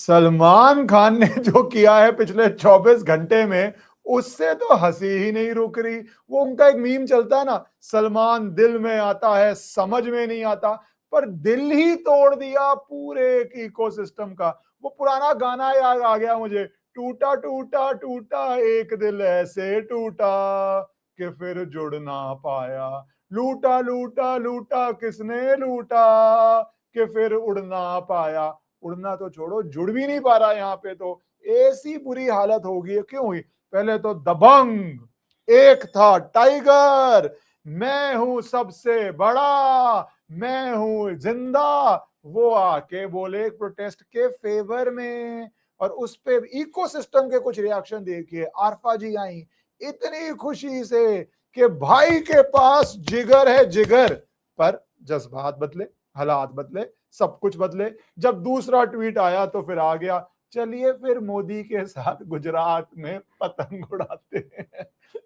सलमान खान ने जो किया है पिछले 24 घंटे में, उससे तो हंसी ही नहीं रुक रही। वो उनका एक मीम चलता है ना, सलमान दिल में आता है समझ में नहीं आता, पर दिल ही तोड़ दिया पूरे एक इकोसिस्टम का। वो पुराना गाना याद आ गया मुझे, टूटा टूटा टूटा एक दिल ऐसे टूटा कि फिर जुड़ ना पाया, लूटा लूटा लूटा किसने लूटा कि फिर उड़ ना पाया। उड़ना तो छोड़ो, जुड़ भी नहीं पा रहा यहाँ पे तो। ऐसी बुरी हालत हो गई है, क्यों हुई? पहले तो दबंग, एक था टाइगर, मैं हूं सबसे बड़ा, मैं हूं जिंदा, वो आके बोले प्रोटेस्ट के फेवर में। और उस पे इकोसिस्टम के कुछ रिएक्शन देखिए। आरफा जी आई इतनी खुशी से कि भाई के पास जिगर है जिगर, पर जज्बात बदले, हालात बदले, सब कुछ बदले। जब दूसरा ट्वीट आया तो फिर आ गया, चलिए फिर मोदी के साथ गुजरात में पतंग उड़ाते हैं।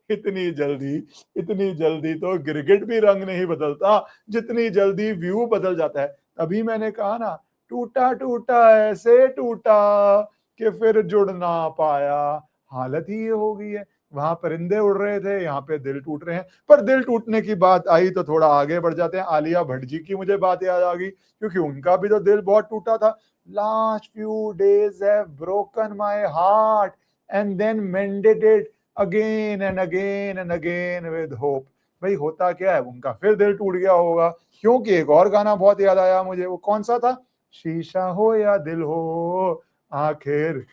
इतनी जल्दी तो गिरगिट भी रंग नहीं बदलता जितनी जल्दी व्यू बदल जाता है। तभी मैंने कहा ना, टूटा टूटा ऐसे टूटा कि फिर जुड़ ना पाया। हालत ही ये हो गई है। वहां परिंदे उड़ रहे थे, यहाँ पे दिल टूट रहे हैं। पर दिल टूटने की बात आई तो थोड़ा आगे बढ़ जाते हैं। आलिया भट्ट जी की मुझे बात याद आ गई, क्योंकि उनका भी तो दिल बहुत टूटा था। Last few days have broken my heart and then mended it again and again and again with hope. भाई होता क्या है, उनका फिर दिल टूट गया होगा। क्योंकि एक और गाना बहुत याद आया मुझे, वो कौन सा था? शीशा हो या दिल हो, आखिर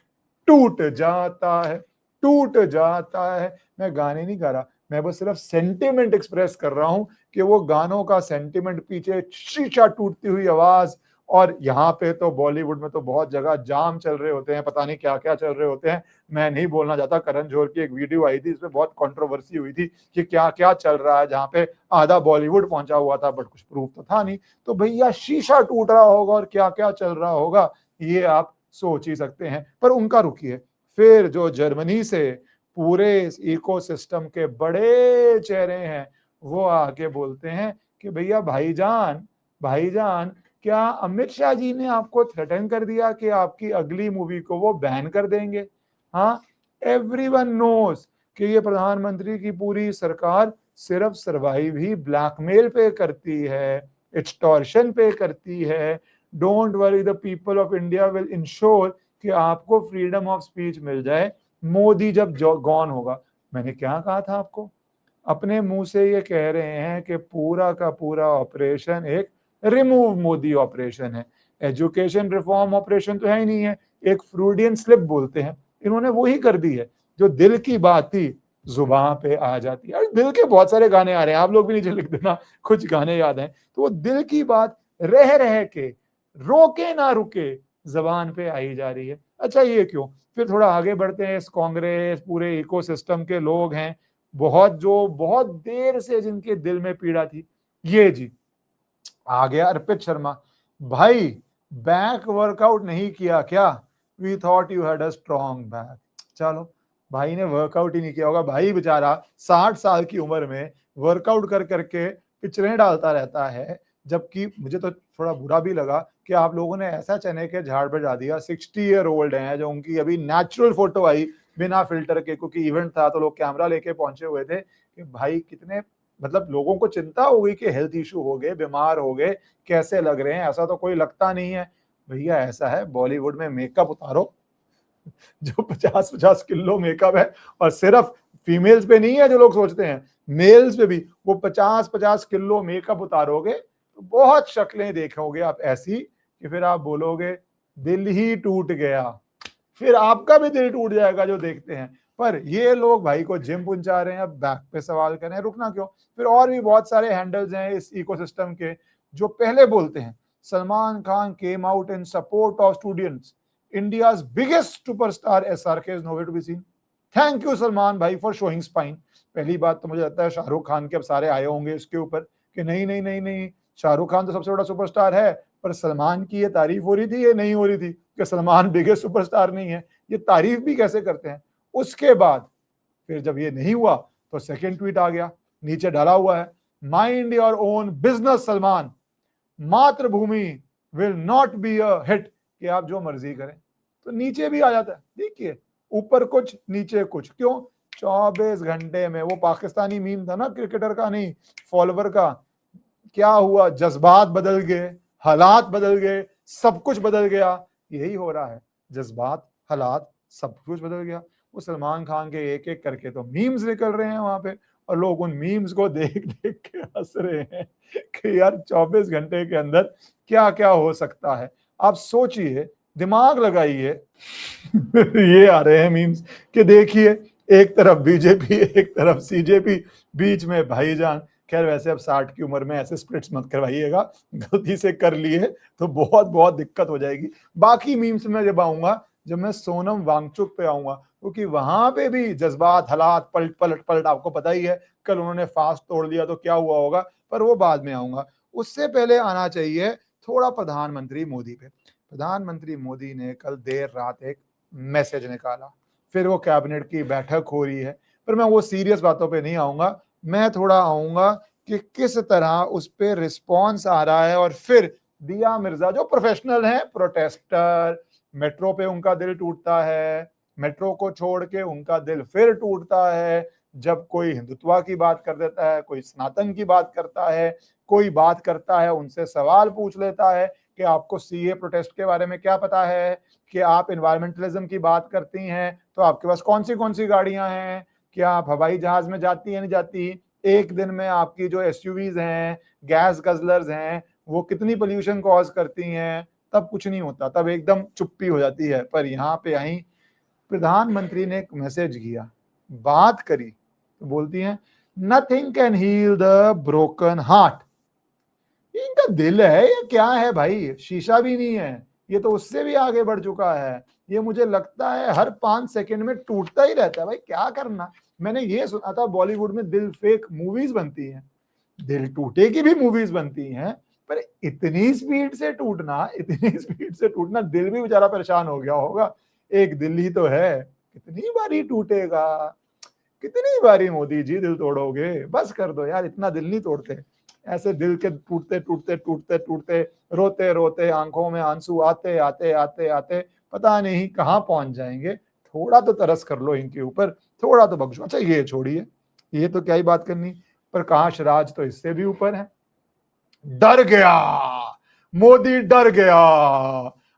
टूट जाता है, टूट जाता है। मैं गाने नहीं गा रहा, मैं बस सिर्फ सेंटिमेंट एक्सप्रेस कर रहा हूं कि वो गानों का सेंटिमेंट पीछे शीशा टूटती हुई आवाज। और यहाँ पे तो बॉलीवुड में तो बहुत जगह जाम चल रहे होते हैं, पता नहीं क्या क्या चल रहे होते हैं। मैं नहीं बोलना चाहता। करण जौहर की एक वीडियो आई थी, इसमें बहुत कंट्रोवर्सी हुई थी कि क्या क्या चल रहा है, जहाँ पे आधा बॉलीवुड पहुंचा हुआ था, बट कुछ प्रूफ तो था नहीं। तो भैया शीशा टूट रहा होगा और क्या क्या चल रहा होगा, ये आप सोच ही सकते हैं। पर उनका रुकिए, फिर जो जर्मनी से पूरे इस इकोसिस्टम के बड़े चेहरे हैं, वो आके बोलते हैं कि भैया भाईजान, भाईजान, क्या अमित शाह जी ने आपको थ्रेटन कर दिया कि आपकी अगली मूवी को वो बैन कर देंगे? हाँ, एवरीवन नोस कि ये प्रधानमंत्री की पूरी सरकार सिर्फ सर्वाइव ही ब्लैकमेल पे करती है, एक्सटॉर्शन पे करती है। Don't worry, the people of India will ensure कि आपको फ्रीडम ऑफ स्पीच मिल जाए मोदी जब गॉन होगा। मैंने क्या कहा था आपको? अपने मुंह से ये कह रहे हैं कि पूरा का पूरा ऑपरेशन एक रिमूव मोदी ऑपरेशन है। एजुकेशन रिफॉर्म ऑपरेशन तो है ही नहीं है, एक फ्रूडियन स्लिप बोलते हैं। इन्होंने वो ही कर दी है। जो दिल की बात थी जुबान पे आ जाती है। दिल के बहुत सारे गाने आ रहे हैं, आप लोग भी नीचे लिख देना कुछ गाने याद हैं तो। वो दिल की बात रह रह के, रोके ना रुके, जबान पे आई जा रही है। अच्छा ये क्यों? फिर थोड़ा आगे बढ़ते हैं। इस कांग्रेस पूरे इकोसिस्टम के लोग हैं बहुत, जो बहुत देर से जिनके दिल में पीड़ा थी। ये जी आ गया अर्पित शर्मा, भाई बैक वर्कआउट नहीं किया क्या? We thought you had a strong back. चलो, भाई ने वर्कआउट ही नहीं किया होगा। भाई बेचारा 60 साल की उम्र में वर्कआउट कर करके पिक्चरें डालता रहता है। जबकि मुझे तो थोड़ा बुरा भी लगा कि आप लोगों ने ऐसा चने के झाड़ पे डाल दिया। 60 ईयर ओल्ड हैं, जो उनकी अभी नेचुरल फोटो आई बिना फिल्टर के, क्योंकि इवेंट था तो लोग कैमरा लेके पहुंचे हुए थे कि भाई कितने, मतलब लोगों को चिंता हो गई कि हेल्थ इशू हो गए, बीमार हो गए, कैसे लग रहे हैं। ऐसा तो कोई लगता नहीं है। भैया ऐसा है, बॉलीवुड में मेकअप उतारो, जो 50-50 किलो मेकअप है, और सिर्फ फीमेल्स पे नहीं है जो लोग सोचते हैं, मेल्स पे भी वो 50-50 किलो मेकअप उतारोगे तो बहुत शक्लें देखोगे आप ऐसी कि फिर आप बोलोगे दिल ही टूट गया। फिर आपका भी दिल टूट जाएगा जो देखते हैं। पर ये लोग भाई को जिम पहुंचा रहे हैं, अब बैक पे सवाल करें, रुकना क्यों? फिर और भी बहुत सारे हैंडल्स हैं इस इकोसिस्टम के जो पहले बोलते हैं, Salman Khan came out in support of students, India's biggest superstar SRK is nowhere to be seen. Thank you Salman भाई फॉर शोइंग स्पाइन। पहली बात तो मुझे लगता है शाहरुख खान के अब सारे आए होंगे इसके ऊपर कि नहीं नहीं नहीं नहीं, शाहरुख खान तो सबसे बड़ा सुपरस्टार है, पर सलमान की ये तारीफ हो रही थी, ये नहीं हो रही थी कि सलमान बिगेस्ट सुपरस्टार नहीं है। ये तारीफ भी कैसे करते हैं। उसके बाद फिर जब ये नहीं हुआ तो सेकंड ट्वीट आ गया, नीचे डाला हुआ है, mind your own business Salman, Matrubhumi will not be a hit, कि आप जो मर्जी करें। तो नीचे भी आ जाता है। देखिए ऊपर कुछ नीचे कुछ, क्यों? 24 घंटे में वो पाकिस्तानी मीम था ना क्रिकेटर का, नहीं फॉलोवर का, क्या हुआ? जज्बात बदल गए, हालात बदल गए, सब कुछ बदल गया। यही हो रहा है, जज्बात, हालात, सब कुछ बदल गया। वो सलमान खान के एक एक करके तो मीम्स निकल रहे हैं वहां पे, और लोग उन मीम्स को देख देख के हंस रहे हैं कि यार 24 घंटे के अंदर क्या क्या हो सकता है। आप सोचिए, दिमाग लगाइए ये आ रहे हैं मीम्स कि देखिए एक तरफ बीजेपी, एक तरफ सीजेपी, बीच में भाईजान। खैर वैसे अब 60 की उम्र में ऐसे स्प्लिट्स मत करवाइएगा, गलती से कर लिए तो बहुत बहुत दिक्कत हो जाएगी। बाकी मीम्स में जब आऊंगा, जब मैं सोनम वांगचुक पे आऊंगा, क्योंकि वहां पे भी जज्बात, हालात, पलट पलट पलट, आपको पता ही है कल उन्होंने फास्ट तोड़ दिया तो क्या हुआ होगा, पर वो बाद में आऊंगा। उससे पहले आना चाहिए थोड़ा प्रधानमंत्री मोदी पे। प्रधानमंत्री मोदी ने कल देर रात एक मैसेज निकाला, फिर वो कैबिनेट की बैठक हो रही है, पर मैं वो सीरियस बातों पे नहीं आऊंगा। मैं थोड़ा आऊंगा कि किस तरह उस पर रिस्पॉन्स आ रहा है, और फिर दिया मिर्जा जो प्रोफेशनल हैं, प्रोटेस्टर, मेट्रो पे उनका दिल टूटता है, मेट्रो को छोड़ के उनका दिल फिर टूटता है जब कोई हिंदुत्व की बात कर देता है, कोई सनातन की बात करता है, कोई बात करता है, उनसे सवाल पूछ लेता है कि आपको सीए प्रोटेस्ट के बारे में क्या पता है, कि आप इन्वायरमेंटलिज्म की बात करती हैं तो आपके पास कौन सी गाड़ियां हैं, क्या आप हवाई जहाज में जाती है नहीं जाती, एक दिन में आपकी जो एसयूवीज हैं, गैस गजलर्स हैं, वो कितनी पोल्यूशन कॉज करती हैं। तब कुछ नहीं होता, तब एकदम चुप्पी हो जाती है। पर यहाँ पे आई, प्रधानमंत्री ने एक मैसेज किया, बात करी, तो बोलती हैं nothing can heal the broken heart. इनका दिल है या क्या है भाई? शीशा भी नहीं है, ये तो उससे भी आगे बढ़ चुका है। ये मुझे लगता है हर 5 सेकंड में टूटता ही रहता है। भाई क्या करना? मैंने ये सुना था बॉलीवुड में दिल फेक मूवीज बनती हैं, दिल टूटे की भी मूवीज बनती हैं, पर इतनी स्पीड से टूटना, इतनी स्पीड से टूटना, दिल भी बेचारा परेशान हो गया होगा। एक दिल ही तो है, कितनी बारी टूटेगा, कितनी बारी मोदी जी दिल तोड़ोगे? बस कर दो यार, इतना दिल नहीं तोड़ते। ऐसे दिल के टूटते टूटते टूटते टूटते, रोते रोते, आंखों में आंसू आते आते आते आते पता नहीं कहाँ पहुंच जाएंगे। थोड़ा तो तरस कर लो इनके ऊपर, थोड़ा तो बख्शो। अच्छा ये छोड़िए, ये तो क्या ही बात करनी, प्रकाश राज तो इससे भी ऊपर है। डर गया, मोदी डर गया।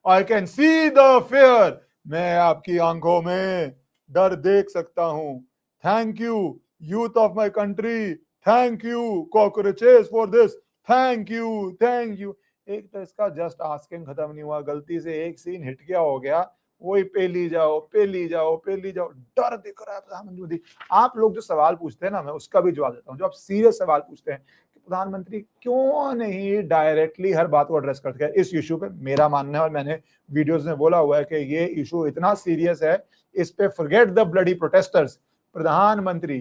I can see the fair, मैं आपकी आंखों में डर देख सकता हूं। Thank you youth of my country, thank you cockroaches for this, thank you, thank you. एक तो इसका जस्ट आस्किंग खत्म नहीं हुआ, गलती से एक सीन हिट गया हो गया, वही पे ली जाओ, पे ली जाओ, पे ली जाओ। डर दिख रहा है प्रधानमंत्री मोदी। आप लोग जो सवाल पूछते हैं ना, मैं उसका भी जवाब देता हूँ। जो आप सीरियस सवाल पूछते हैं, प्रधानमंत्री क्यों नहीं डायरेक्टली हर बात को एड्रेस करते हैं इस इशू पे? मेरा मानना है, और मैंने वीडियोस में बोला हुआ है कि ये इशू इतना सीरियस है, इस पे फॉरगेट द ब्लडी प्रोटेस्टर्स। प्रधानमंत्री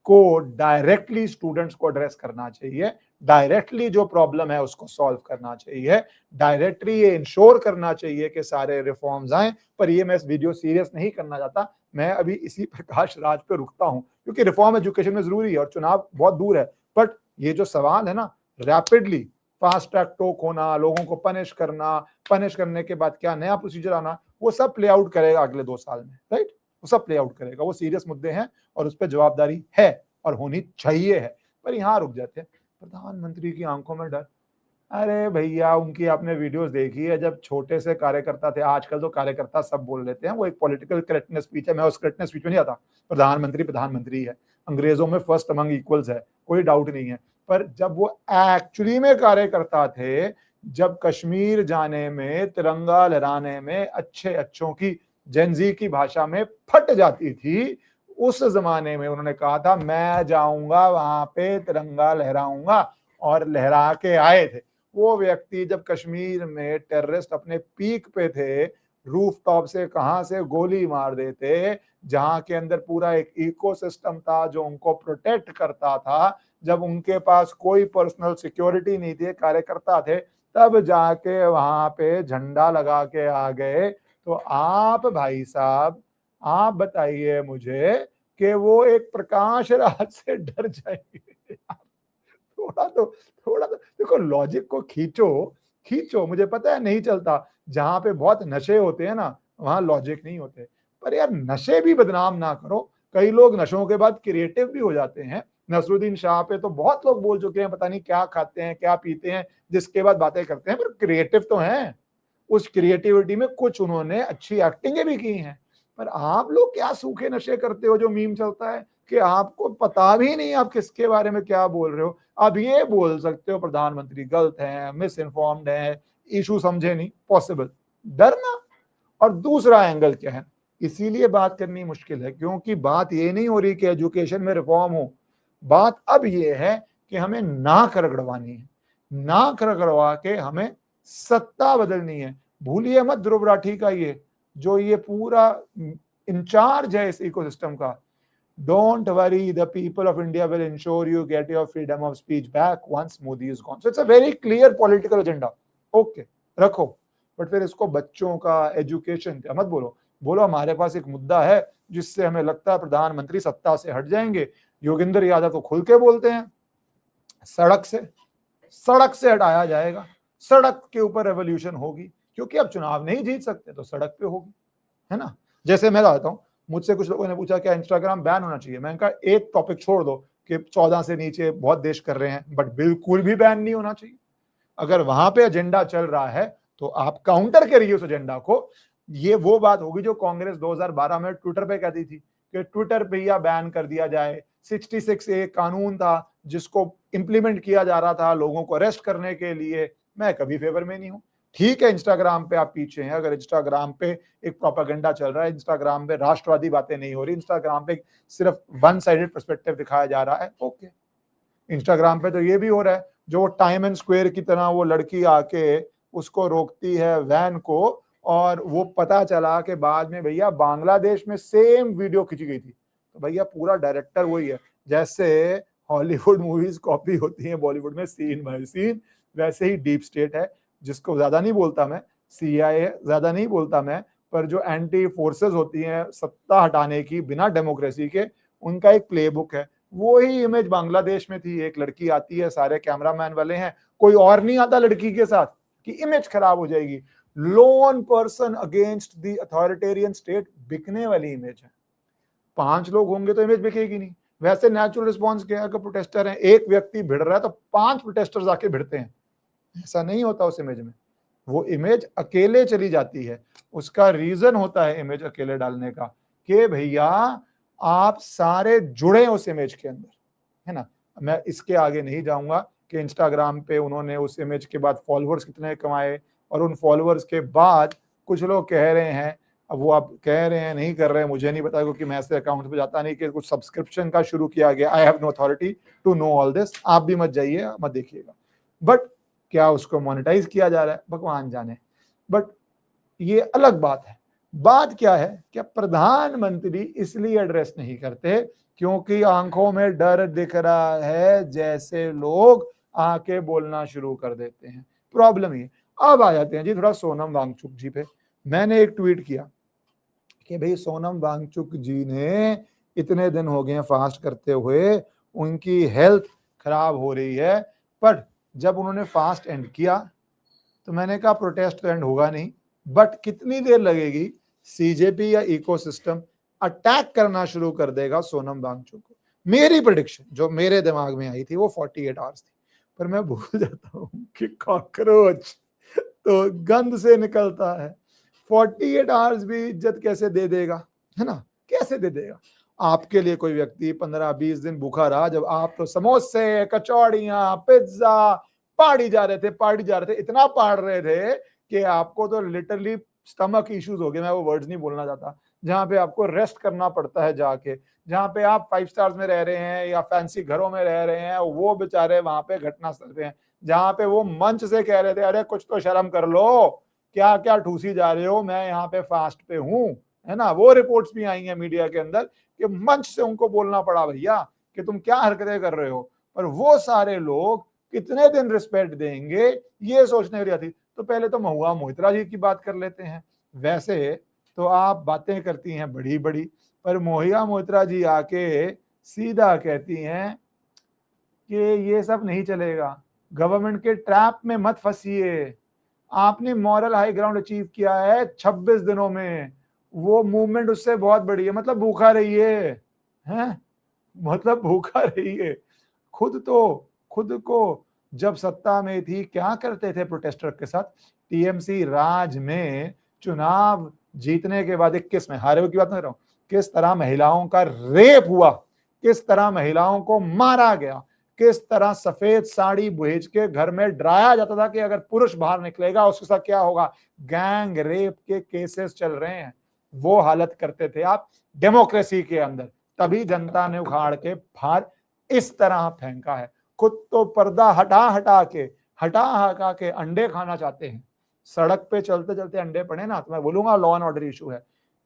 को डायरेक्टली स्टूडेंट्स को एड्रेस करना चाहिए, डायरेक्टली जो प्रॉब्लम है उसको सॉल्व करना चाहिए, डायरेक्टली ये इंश्योर करना चाहिए कि सारे रिफॉर्म्स आए। पर ये मैं इस वीडियो सीरियस नहीं करना चाहता, मैं अभी इसी प्रकाश राज पे रुकता हूं, क्योंकि रिफॉर्म एजुकेशन में जरूरी है और चुनाव बहुत दूर है। बट ये जो सवाल है ना, रैपिडली फास्ट ट्रैक टोक होना, लोगों को पनिश करना, पनिश करने के बाद क्या नया प्रोसीजर आना, वो सब प्ले आउट करेगा अगले 2 साल में, राइट? वो सब प्ले आउट करेगा, वो सीरियस मुद्दे हैं और उस पर जवाबदारी है और होनी चाहिए है। पर यहां रुक जाते हैं, प्रधानमंत्री की आंखों में डर। अरे भैया, उनकी आपने वीडियोस देखी है, जब छोटे से कार्यकर्ता थे, आजकल तो कार्यकर्ता सब बोल लेते हैं, वो एक पॉलिटिकल करेक्टनेस स्पीच है, मैं उस करेक्टनेस स्पीच में नहीं आता। प्रधानमंत्री प्रधानमंत्री है, अंग्रेजों में फर्स्ट अमंग इक्वल्स है, कोई डाउट नहीं है। पर जब वो एक्चुअली में कार्यकर्ता थे, जब कश्मीर जाने में, तिरंगा लहराने में अच्छे अच्छों की, जेनजी की भाषा में फट जाती थी, उस जमाने में उन्होंने कहा था मैं जाऊंगा वहां पे तिरंगा लहराऊंगा, और लहरा के आए थे। वो व्यक्ति जब कश्मीर में टेररिस्ट अपने पीक पे थे, रूफ टॉप से कहां से गोली मार देते, जहां के अंदर पूरा एक इकोसिस्टम था जो उनको प्रोटेक्ट करता था, जब उनके पास कोई पर्सनल सिक्योरिटी नहीं थी, कार्यकर्ता थे, तब जाके वहां पे झंडा लगा के आ गए। तो आप भाई साहब, आप बताइए मुझे कि वो एक प्रकाश राज से डर जाएंगे? थोड़ा तो देखो, लॉजिक को खींचो, खींचो। मुझे पता है नहीं चलता, जहां पे बहुत नशे होते हैं ना, वहां लॉजिक नहीं होते। पर यार नशे भी बदनाम ना करो, कई लोग नशों के बाद क्रिएटिव भी हो जाते हैं। नसरुद्दीन शाह पे तो बहुत लोग बोल चुके हैं, पता नहीं क्या खाते हैं क्या पीते हैं, जिसके बाद बातें करते हैं, पर क्रिएटिव तो हैं। उस क्रिएटिविटी में कुछ उन्होंने अच्छी एक्टिंगें भी की हैं। पर आप लोग क्या सूखे नशे करते हो, जो मीम चलता है कि आपको पता भी नहीं आप किसके बारे में क्या बोल रहे हो। अब ये बोल सकते हो प्रधानमंत्री गलत है, मिस इन्फॉर्म्ड है, इशू समझे नहीं, पॉसिबल। डरना। और दूसरा एंगल क्या है, इसीलिए बात करनी मुश्किल है, क्योंकि बात ये नहीं हो रही कि एजुकेशन में रिफॉर्म हो। बात अब ये है कि हमें नाक रगड़वानी है, नाक रगड़वा के हमें सत्ता बदलनी है। भूलिए मत ध्रुव राठी का ये जो ये पूरा इंचार्ज है इस इकोसिस्टम का। Don't worry, the people of India will ensure you get your freedom of speech back once Modi is gone. So it's a very clear political agenda. Okay, रखो। बट फिर इसको बच्चों का एजुकेशन का मत बोलो। बोलो हमारे पास एक मुद्दा है जिससे हमें लगता है प्रधानमंत्री सत्ता से हट जाएंगे। योगेंद्र यादव तो खुल के बोलते हैं, सड़क से हटाया जाएगा, सड़क के ऊपर रेवोल्यूशन होगी, क्योंकि अब चुनाव नहीं जीत सकते तो सड़क पे होगी, है ना। जैसे मैं बताता हूँ, मुझसे कुछ लोगों ने पूछा क्या इंस्टाग्राम बैन होना चाहिए। मैंने कहा एक टॉपिक छोड़ दो कि 14 से नीचे बहुत देश कर रहे हैं, बट बिल्कुल भी बैन नहीं होना चाहिए। अगर वहां पे एजेंडा चल रहा है तो आप काउंटर करिए उस एजेंडा को। ये वो बात होगी जो कांग्रेस 2012 में ट्विटर पे कहती थी कि ट्विटर पे या बैन कर दिया जाए। 66 एक कानून था जिसको इंप्लीमेंट किया जा रहा था लोगों को अरेस्ट करने के लिए। मैं कभी फेवर में नहीं हूं। ठीक है, इंस्टाग्राम पे आप पीछे हैं, अगर इंस्टाग्राम पे एक प्रोपेगेंडा चल रहा है, इंस्टाग्राम पे राष्ट्रवादी बातें नहीं हो रही, इंस्टाग्राम पे सिर्फ वन साइडेड पर्सपेक्टिव दिखाया जा रहा है, ओके। इंस्टाग्राम पे तो ये भी हो रहा है, जो टाइम एंड स्क्वायर की तरह वो लड़की आके उसको रोकती है वैन को, और वो पता चला कि बाद में भैया बांग्लादेश में सेम वीडियो खींची गई थी। तो भैया पूरा डायरेक्टर वही है। जैसे हॉलीवुड मूवीज कॉपी होती हैं बॉलीवुड में सीन बाय सीन, वैसे ही डीप स्टेट है, जिसको ज्यादा नहीं बोलता मैं, CIA ज्यादा नहीं बोलता मैं, पर जो एंटी फोर्सेस होती हैं सत्ता हटाने की बिना डेमोक्रेसी के, उनका एक प्लेबुक है। वो ही इमेज बांग्लादेश में थी, एक लड़की आती है, सारे कैमरामैन वाले हैं, कोई और नहीं आता लड़की के साथ कि इमेज खराब हो जाएगी। Loan person against the authoritarian state, बिकने वाली इमेज है। 5 लोग होंगे तो इमेज बिकेगी नहीं। वैसे नेचुरल रिस्पॉन्स क्या है कि प्रोटेस्टर हैं, एक व्यक्ति भिड़ रहा है तो 5 प्रोटेस्टर्स आके भिड़ते हैं। ऐसा नहीं होता उस इमेज में, वो इमेज अकेले चली जाती है। उसका रीजन होता है इमेज अकेले डालने का कि भैया आप सारे जुड़े उस इमेज के अंदर, है ना। मैं इसके आगे नहीं जाऊंगा कि इंस्टाग्राम पे उन्होंने उस इमेज के बाद फॉलोअर्स कितने कमाए, और उन फॉलोअर्स के बाद कुछ लोग कह रहे हैं, अब वो आप कह रहे हैं नहीं कर रहे हैं मुझे नहीं पता, क्योंकि मैं ऐसे अकाउंट पे जाता नहीं, कि कुछ सब्सक्रिप्शन का शुरू किया गया। I have no authority to know all this, आप भी मत जाइए मत देखिएगा। बट क्या उसको मोनेटाइज किया जा रहा है भगवान जाने। बट ये अलग बात है। बात क्या है, क्या प्रधानमंत्री इसलिए एड्रेस नहीं करते क्योंकि आंखों में डर दिख रहा है, जैसे लोग आके बोलना शुरू कर देते हैं। प्रॉब्लम ये। अब आ जाते हैं जी थोड़ा सोनम वांगचुक जी पे। मैंने एक ट्वीट किया कि भाई सोनम वांगचुक जी ने इतने दिन हो गए हैं फास्ट करते हुए, उनकी हेल्थ खराब हो रही है, पर जब उन्होंने फास्ट एंड किया तो मैंने कहा प्रोटेस्ट तो एंड होगा नहीं, बट कितनी देर लगेगी, सीजेपी या इकोसिस्टम अटैक करना शुरू कर देगा सोनम वांगचुक को। मेरी प्रेडिक्शन जो मेरे दिमाग में आई थी वो 48 आवर्स थी, पर मैं भूल जाता हूँ कि कॉकरोच तो गंद से निकलता है। 48 आवर्स भी इज्जत कैसे दे देगा, है ना, कैसे दे देगा। आपके लिए कोई व्यक्ति 15-20 दिन भूखा रहा, जब आप तो समोसे कचौड़ियां पिज्जा पाड़ी जा रहे थे, इतना पाड़ रहे थे कि आपको तो लिटरली स्टमक इश्यूज हो गए। मैं वो वर्ड्स नहीं बोलना चाहता, जहां पे आपको रेस्ट करना पड़ता है जाके, जहां पे आप 5 स्टार्स में रह रहे हैं या फैंसी घरों में रह रहे हैं, वो बेचारे वहां पे घटना स्थल पे हैं, जहां पे वो मंच से कह रहे थे अरे कुछ तो शर्म कर लो, क्या क्या ठूसी जा रहे हो, मैं यहाँ पे फास्ट पे हूँ, है ना। वो रिपोर्ट्स भी आई हैं मीडिया के अंदर कि मंच से उनको बोलना पड़ा भैया कि तुम क्या हरकतें कर रहे हो। पर वो सारे लोग कितने दिन रिस्पेक्ट देंगे ये सोचने वाली आती। तो पहले तो महुआ मोहित्रा जी की बात कर लेते हैं। वैसे तो आप बातें करती हैं बड़ी बड़ी, पर मोहिया मोहित्रा जी आके सीधा कहती हैं कि ये सब नहीं चलेगा, गवर्नमेंट के ट्रैप में मत फंसिए, आपने मॉरल हाई ग्राउंड अचीव किया है 26 दिनों में, वो मूवमेंट उससे बहुत बड़ी है। मतलब भूखा रहिए, हैं, मतलब भूखा रहिए। खुद को जब सत्ता में थी क्या करते थे प्रोटेस्टर के साथ? टीएमसी राज में चुनाव जीतने के बाद 21 में, हारे हुए की बात नहीं कर रहा हूं, किस तरह महिलाओं का रेप हुआ, किस तरह महिलाओं को मारा गया, किस तरह सफेद साड़ी भेज के घर में डराया जाता था कि अगर पुरुष बाहर निकलेगा उसके साथ क्या होगा। गैंग रेप के केसेस चल रहे हैं, वो हालत करते थे आप डेमोक्रेसी के अंदर। तभी जनता ने उखाड़ के बाहर इस तरह फेंका है। खुद तो पर्दा हटा हटा के अंडे खाना चाहते हैं। सड़क पे चलते चलते अंडे पड़े ना, तो मैं बोलूंगा लॉ एंड ऑर्डर इशू है।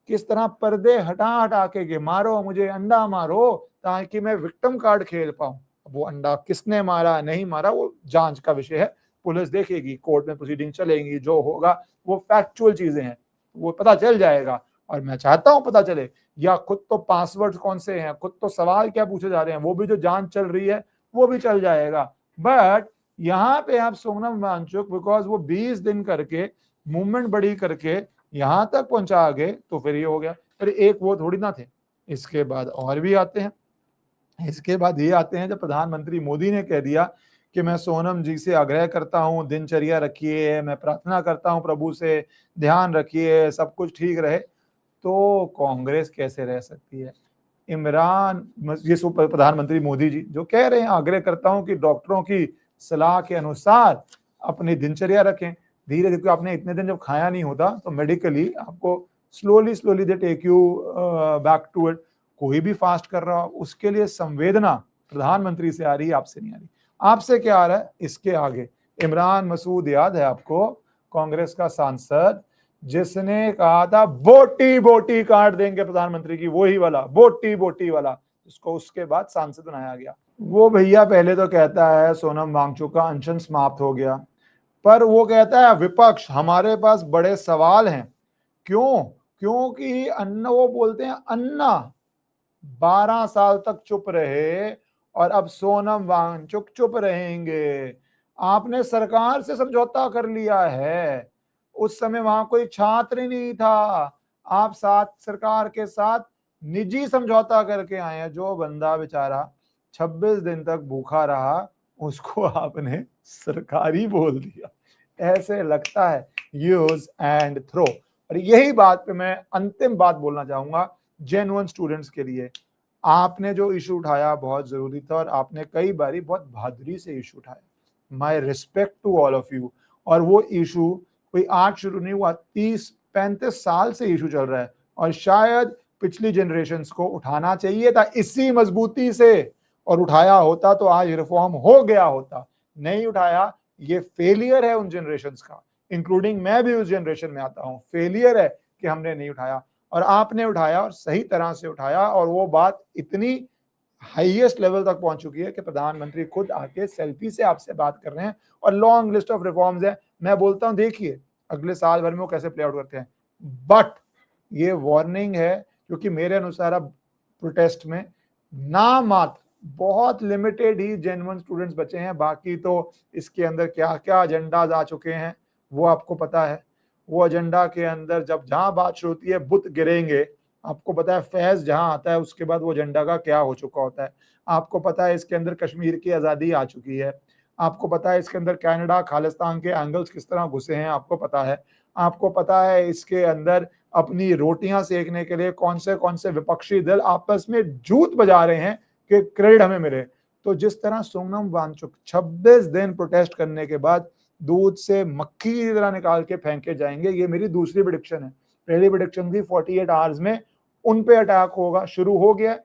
किस तरह पर्दे हटा हटा के मारो मुझे, अंडा मारो, ताकि मैं विक्टिम कार्ड खेल पाऊं। वो अंडा किसने मारा नहीं मारा वो जांच का विषय है, पुलिस देखेगी, कोर्ट में प्रोसीडिंग चलेंगी, जो होगा वो फैक्चुअल चीजें हैं, वो पता चल जाएगा। और मैं चाहता हूं पता चले, या खुद तो पासवर्ड कौन से हैं, खुद तो सवाल क्या पूछे जा रहे हैं, वो भी जो जांच चल रही है वो भी चल जाएगा। बट यहाँ पे आप सोनम वांगचुक बिकॉज वो 20 दिन करके मूवमेंट बड़ी करके यहां तक पहुंचा गए, तो फिर ये हो गया। फिर एक वो थोड़ी ना थे, इसके बाद और भी आते हैं। इसके बाद ये आते हैं जब प्रधानमंत्री मोदी ने कह दिया कि मैं सोनम जी से आग्रह करता हूं दिनचर्या रखिए, मैं प्रार्थना करता हूं प्रभु से ध्यान रखिए, सब कुछ ठीक रहे। तो कांग्रेस कैसे रह सकती है? इमरान, ये प्रधानमंत्री मोदी जी जो कह रहे हैं आग्रह करता हूं कि डॉक्टरों की सलाह के अनुसार अपनी दिनचर्या रखें, धीरे धीरे, आपने इतने दिन जब खाया नहीं होता तो मेडिकली आपको slowly slowly they take you back to it. कोई भी फास्ट कर रहा हो उसके लिए संवेदना प्रधानमंत्री से आ रही है, आपसे नहीं आ रही। आपसे क्या आ रहा है? इसके आगे इमरान मसूद याद है आपको, कांग्रेस का सांसद जिसने कहा था बोटी बोटी काट देंगे प्रधानमंत्री की, वही वाला बोटी बोटी वाला, जिसको उसके बाद सांसद बनाया गया। वो भैया पहले तो कहता है सोनम वांगचुक का अनशन समाप्त हो गया, पर वो कहता है विपक्ष हमारे पास बड़े सवाल हैं। क्यों? क्योंकि अन्ना, वो बोलते हैं अन्ना 12 साल तक चुप रहे और अब सोनम वांगचुक चुप रहेंगे। आपने सरकार से समझौता कर लिया है, उस समय वहां कोई छात्र ही नहीं था, आप साथ सरकार के साथ निजी समझौता करके आए हैं। जो बंदा बेचारा 26 दिन तक भूखा रहा उसको आपने सरकारी बोल दिया। ऐसे लगता है यूज एंड थ्रो। और यही बात पे मैं अंतिम बात बोलना चाहूंगा जेन्युइन स्टूडेंट्स के लिए। आपने जो इशू उठाया बहुत जरूरी था और आपने कई बारी बहुत बहादुरी से इशू उठाया, my respect to all of you. और वो इशू कोई आज शुरू नहीं हुआ, 30-35 साल से इशू चल रहा है और शायद पिछली जनरेशन को उठाना चाहिए था इसी मजबूती से, और उठाया होता तो आज रिफॉर्म हो गया होता। नहीं उठाया, ये फेलियर है उन जनरेशन का, इंक्लूडिंग मैं भी उस जनरेशन में आता हूं। फेलियर है कि हमने नहीं उठाया, और आपने उठाया और सही तरह से उठाया, और वो बात इतनी हाईएस्ट लेवल तक पहुंच चुकी है कि प्रधानमंत्री खुद आके सेल्फी से आपसे बात कर रहे हैं और लॉन्ग लिस्ट ऑफ रिफॉर्म्स है। मैं बोलता हूं देखिए अगले साल भर में वो कैसे प्ले आउट करते हैं। बट ये वार्निंग है, क्योंकि मेरे अनुसार अब प्रोटेस्ट में नामात्र बहुत लिमिटेड ही जेन्युइन स्टूडेंट्स बचे हैं, बाकी तो इसके अंदर क्या क्या एजेंडाज आ चुके हैं वो आपको पता है। वो एजेंडा के अंदर जब जहां बात शुरू होती है बुत गिरेंगे, आपको पता है फैज जहां आता है उसके बाद वो एजेंडा का क्या हो चुका होता है। आपको पता है इसके अंदर कश्मीर की आज़ादी आ चुकी है, आपको पता है इसके अंदर कनाडा खालिस्तान के एंगल्स किस तरह घुसे हैं, आपको पता है। आपको पता है इसके अंदर अपनी रोटियां सेकने के लिए कौन से विपक्षी दल आपस में जूत बजा रहे हैं कि क्रेडिट हमें मिले। तो जिस तरह सोनम वांगचुक 26 दिन प्रोटेस्ट करने के बाद दूध से मक्खी की तरह निकाल के फेंके जाएंगे, ये मेरी दूसरी प्रेडिक्शन है। पहली प्रेडिक्शन थी 48 आवर्स में उन पे अटैक होगा, शुरू हो गया,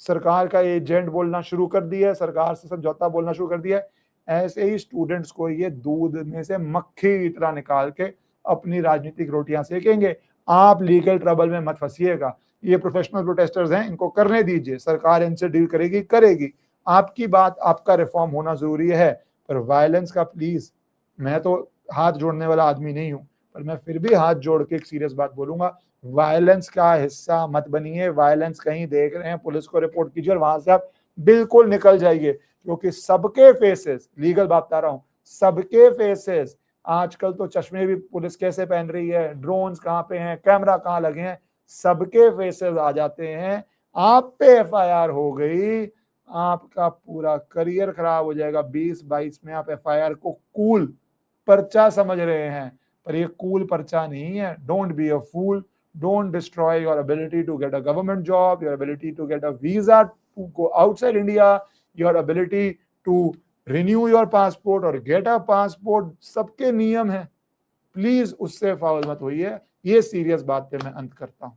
सरकार का एजेंट बोलना शुरू कर दिया, सरकार से समझौता बोलना शुरू कर दिया। ऐसे ही स्टूडेंट्स को ये दूध में से मक्खी की तरह निकाल के अपनी राजनीतिक रोटियां सेकेंगे। आप लीगल ट्रबल में मत फंसिएगा, ये प्रोफेशनल प्रोटेस्टर्स हैं, इनको करने दीजिए, सरकार इनसे डील करेगी। आपकी बात, आपका रिफॉर्म होना जरूरी है, पर वायलेंस का प्लीज, मैं तो हाथ जोड़ने वाला आदमी नहीं हूं, पर मैं फिर भी हाथ जोड़ के एक सीरियस बात बोलूंगा, वायलेंस का हिस्सा मत बनिए। वायलेंस कहीं देख रहे हैं पुलिस को रिपोर्ट कीजिए और वहां से आप बिल्कुल निकल जाइए, क्योंकि सबके फेसेस, लीगल बात बता रहा हूं, सबके फेसेस आजकल तो चश्मे भी पुलिस कैसे पहन रही है, ड्रोन्स कहाँ पे हैं, कैमरा कहाँ लगे हैं, सबके फेसेस आ जाते हैं, आप पे एफआईआर हो गई, आपका पूरा करियर खराब हो जाएगा। 2022 में आप एफआईआर को कूल पर्चा समझ रहे हैं, पर ये कूल पर्चा नहीं है। Don't be a fool, don't destroy your ability to get a government job, your ability to get a visa to go outside India, your ability to renew your passport और गेट अ पासपोर्ट। सबके नियम है, please उससे foul मत होइए। ये serious बात पे मैं अंत करता हूं।